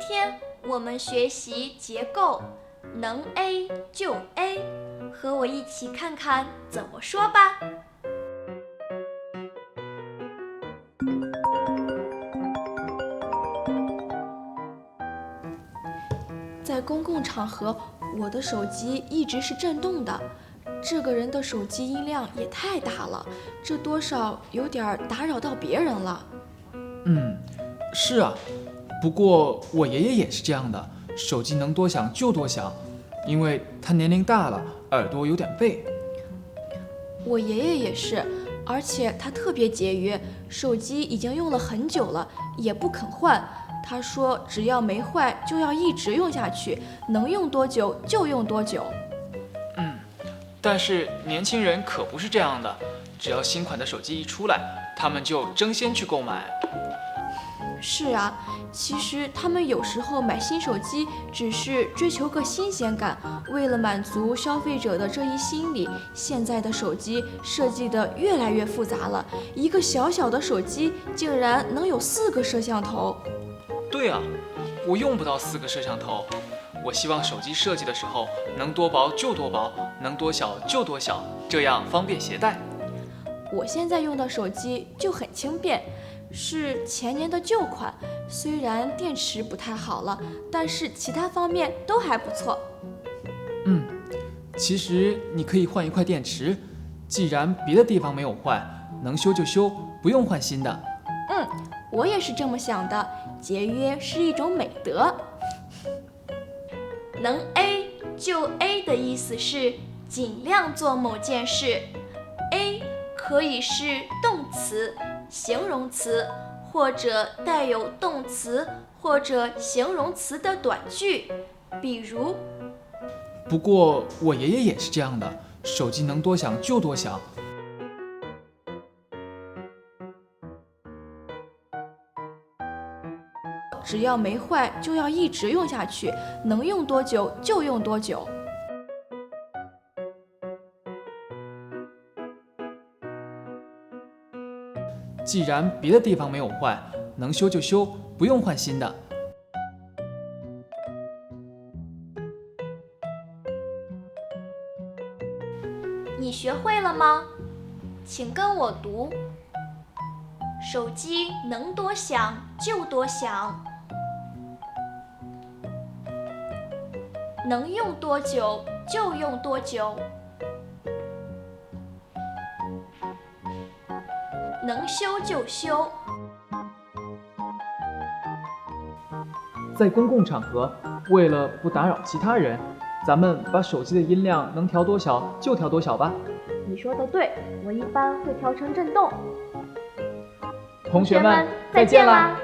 天我们学习结构，能 A 就 A， 和我一起看看怎么说吧。在公共场合，我的手机一直是震动的。这个人的手机音量也太大了，这多少有点打扰到别人了。是啊，不过我爷爷也是这样的，手机能多响就多响，因为他年龄大了，耳朵有点背。我爷爷也是，而且他特别节约，手机已经用了很久了，也不肯换。他说只要没坏就要一直用下去，能用多久就用多久。但是年轻人可不是这样的，只要新款的手机一出来，他们就争先去购买。是啊，其实他们有时候买新手机只是追求个新鲜感，为了满足消费者的这一心理，现在的手机设计得越来越复杂了，一个小小的手机竟然能有4个摄像头。对啊，我用不到4个摄像头。我希望手机设计的时候能多薄就多薄，能多小就多小，这样方便携带。我现在用的手机就很轻便，是前年的旧款，虽然电池不太好了，但是其他方面都还不错。其实你可以换一块电池，既然别的地方没有坏，能修就修，不用换新的。我也是这么想的，节约是一种美德。能 A 就 A 的意思是尽量做某件事。A 可以是动词、形容词，或者带有动词或者形容词的短句，比如不过我爷爷也是这样的，手机能多响就多响。只要没坏就要一直用下去，能用多久就用多久。既然别的地方没有坏，能修就修，不用换新的。你学会了吗？请跟我读：手机能多响就多响，能用多久就用多久，能修就修。在公共场合，为了不打扰其他人，咱们把手机的音量能调多小就调多小吧。你说的对，我一般会调成震动。同学们，再见啦！